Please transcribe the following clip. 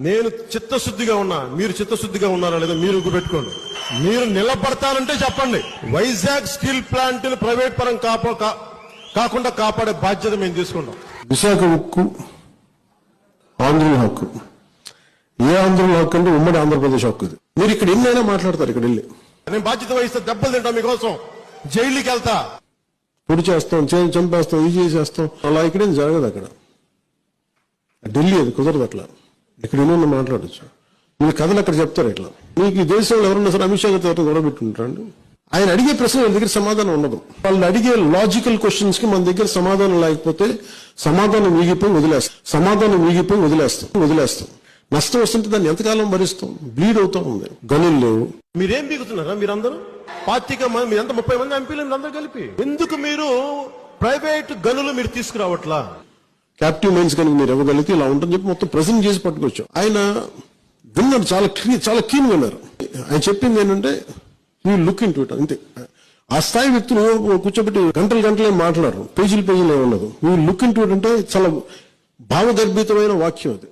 నేను చిత్తశుద్ధిగా ఉన్నా, మీరు చిత్తశుద్ధిగా ఉన్నారా లేదా మీరు పెట్టుకోండి. మీరు నిలబడతానంటే చెప్పండి. వైజాగ్ స్టీల్ ప్లాంట్ ప్రైవేట్ పరం కాకుండా కాపాడే బాధ్యత మేము తీసుకుంటాం. విశాఖ ఉక్కు ఆంధ్రుల హక్కు. ఏ ఆంధ్రుల హక్కు అంటే ఉమ్మడి ఆంధ్రప్రదేశ్ హక్కు. మీరు ఇక్కడ ఎన్నైనా మాట్లాడతారు. ఇక్కడ వెళ్ళి నేను బాధ్యత వహిస్తే దెబ్బలు తింటాం మీకోసం, జైలుకి వెళ్తా, పొడి చేస్తాం, చంపేస్తాం, ఇది చేసేస్తాం. అలా ఇక్కడేం జరగదు. అక్కడ ఢిల్లీ అది కుదరదు. అట్లా ఇక్కడ ఎన్నో మాట్లాడచ్చు. మీరు కథలు అక్కడ చెప్తారు. ఇట్లా మీకు ఈ దేశంలో ఎవరన్నా సరే అమిత్ షా గారితో గొడవ పెట్టుకుంటారండి. ఆయన అడిగే ప్రశ్న మన దగ్గర సమాధానం ఉండదు. వాళ్ళు అడిగే లాజికల్ క్వశ్చన్స్ కి మన దగ్గర సమాధానం లేకపోతే సమాధానం వీగిపోయి వదిలేస్తాం. నష్టం వస్తుంటే దాన్ని ఎంతకాలం భరిస్తాం? బ్లీడ్ అవుతా ఉంది. గనులు లేవు. మీరేం బీగుతున్నారా? మీరందరూ పార్టీగా మీరంతా 30 మంది ఎంపీలు అందరూ కలిపి ఎందుకు మీరు ప్రైవేట్ గనులు మీరు తీసుకురావట్లా? క్యాప్టివ్ మైన్స్ కనుక మీరు ఇవ్వగలిగితే ఇలా ఉంటుంది చెప్పి మొత్తం ప్రెజెంట్ చేసి పట్టుకోవచ్చు. ఆయన విన్నాడు, చాలా క్లీన్ విన్నారు. ఆయన చెప్పింది ఏంటంటే you look in to it, అంతే. ఆ స్థాయి వ్యక్తులు కూర్చోబెట్టి గంటలు మాట్లాడరు, పేజీలు ఏమి ఉండదు. You look in to it అంటే చాలా భావగర్భితమైన వాక్యం అది.